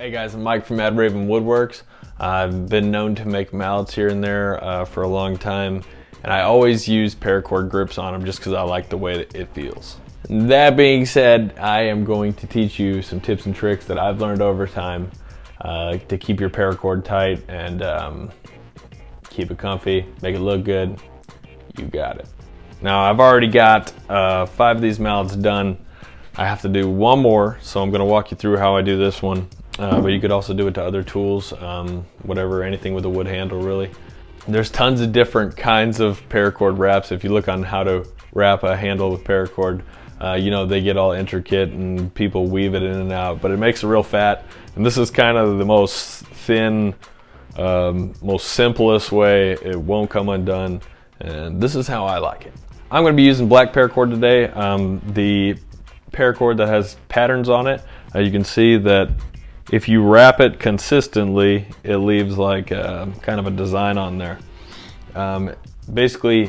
Hey guys, I'm Mike from Raven Woodworks. I've been known to make mallets here and there for a long time, and I always use paracord grips on them just because I like the way that it feels. That being said, I am going to teach you some tips and tricks that I've learned over time to keep your paracord tight and keep it comfy, make it look good. You got it. Now I've already got 5 of these mallets done. I have to do one more, so I'm going to walk you through how I do this one. But you could also do it to other tools, whatever, anything with a wood handle really. There's tons of different kinds of paracord wraps. If you look on how to wrap a handle with paracord, you know, they get all intricate and people weave it in and out, but it makes it real fat. And this is kind of the most thin, most simplest way. It won't come undone. And this is how I like it. I'm going to be using black paracord today. The paracord that has patterns on it, you can see that if you wrap it consistently, it leaves like kind of a design on there. Basically,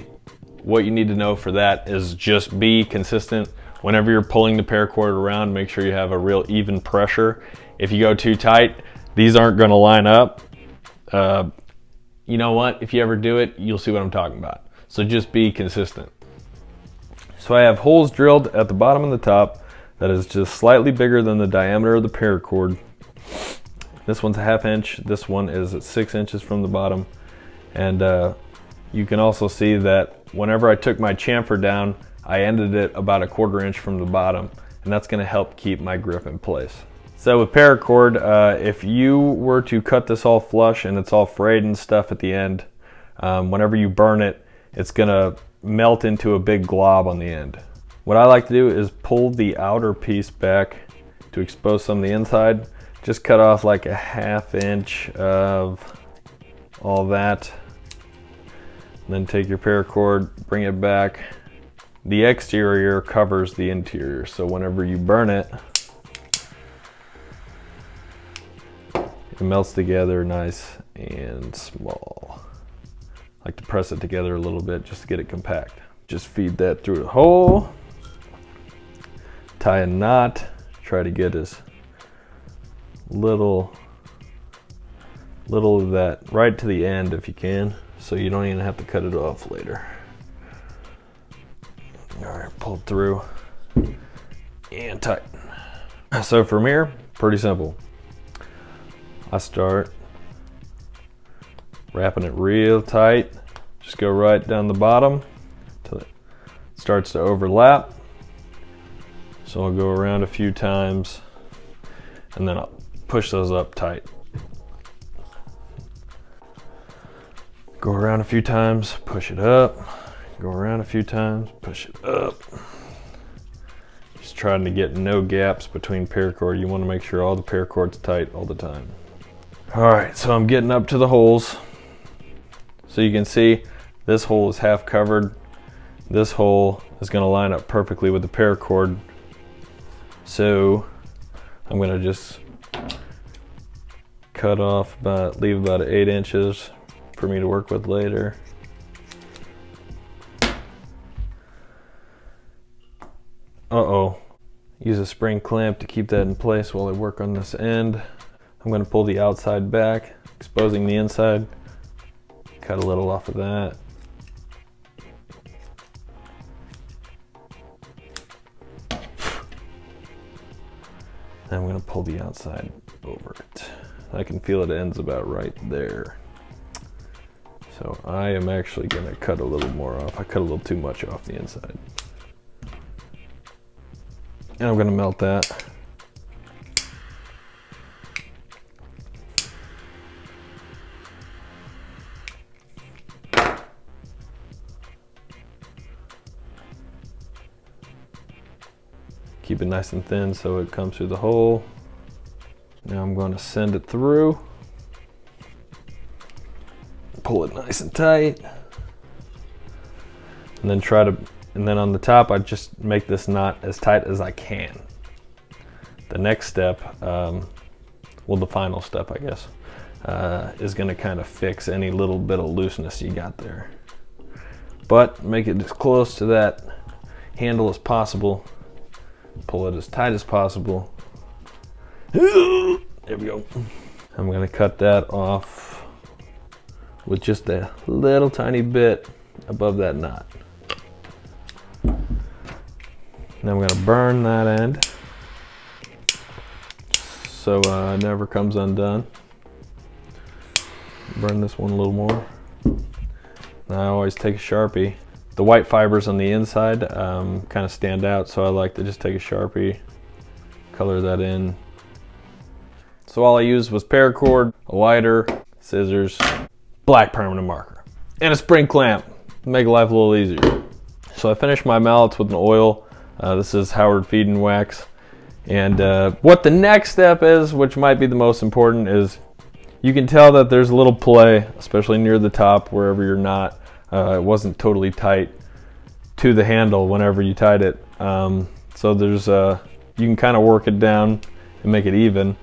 what you need to know for that is just be consistent. Whenever you're pulling the paracord around, make sure you have a real even pressure. If you go too tight, these aren't going to line up. You know what? If you ever do it, you'll see what I'm talking about. So just be consistent. So I have holes drilled at the bottom and the top that is just slightly bigger than the diameter of the paracord. This one's a 1/2 inch. This one is at 6 inches from the bottom. And you can also see that whenever I took my chamfer down, I ended it about a 1/4 inch from the bottom, and that's going to help keep my grip in place. So with paracord, if you were to cut this all flush and it's all frayed and stuff at the end, whenever you burn it, it's going to melt into a big glob on the end. What I like to do is pull the outer piece back to expose some of the inside. Just cut off like a 1/2 inch of all that. And then take your paracord, bring it back. The exterior covers the interior, so whenever you burn it, it melts together nice and small. I like to press it together a little bit just to get it compact. Just feed that through the hole. Tie a knot. Try to get as little of that right to the end if you can, so you don't even have to cut it off later. All right, pull it through and tighten. So from here, pretty simple. I start wrapping it real tight. Just go right down the bottom till it starts to overlap. So I'll go around a few times and then I'll push those up tight. Go around a few times, push it up. Go around a few times, push it up. Just trying to get no gaps between paracord. You want to make sure all the paracord's tight all the time. All right, so I'm getting up to the holes. So you can see this hole is half covered. This hole is going to line up perfectly with the paracord. So I'm going to just cut off leave about 8 inches for me to work with later. Use a spring clamp to keep that in place while I work on this end. I'm going to pull the outside back, exposing the inside. Cut a little off of that. Then I'm going to pull the outside over it. I can feel it ends about right there. So I am actually going to cut a little more off. I cut a little too much off the inside. And I'm going to melt that. Keep it nice and thin so it comes through the hole. Now I'm going to send it through. Pull it nice and tight. And then on the top, I just make this knot as tight as I can. The next step, well, the final step, I guess, is going to kind of fix any little bit of looseness you got there. But make it as close to that handle as possible. Pull it as tight as possible. There we go. I'm gonna cut that off with just a little tiny bit above that knot. Now I'm gonna burn that end so it never comes undone. Burn this one a little more. Now I always take a Sharpie. The white fibers on the inside kind of stand out, so I like to just take a Sharpie, color that in. So all I used was paracord, a lighter, scissors, black permanent marker, and a spring clamp to make life a little easier. So I finished my mallets with an oil. This is Howard Feed and Wax. And what the next step is, which might be the most important, is you can tell that there's a little play, especially near the top, wherever you're not. It wasn't totally tight to the handle whenever you tied it. So there's you can kind of work it down and make it even.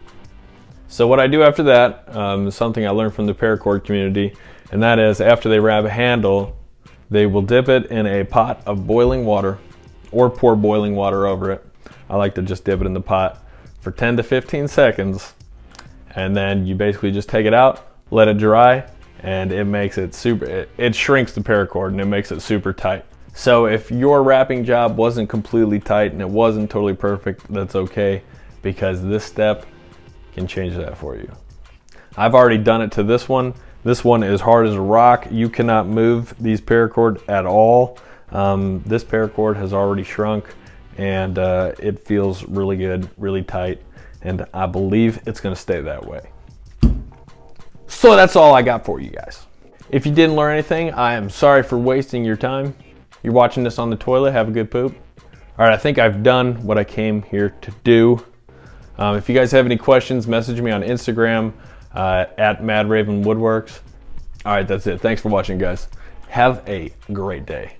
So what I do after that is something I learned from the paracord community, and that is after they wrap a handle, they will dip it in a pot of boiling water or pour boiling water over it. I like to just dip it in the pot for 10 to 15 seconds, and then you basically just take it out, let it dry, and it makes it super, it shrinks the paracord and it makes it super tight. So if your wrapping job wasn't completely tight and it wasn't totally perfect, that's okay, because this step can change that for you. I've already done it to this one. This one is hard as a rock. You cannot move these paracord at all. This paracord has already shrunk, and it feels really good, really tight, and I believe it's gonna stay that way. So that's all I got for you guys. If you didn't learn anything, I am sorry for wasting your time. You're watching this on the toilet, have a good poop. All right, I think I've done what I came here to do. If you guys have any questions, message me on Instagram at MadRavenWoodworks. All right, that's it. Thanks for watching, guys. Have a great day.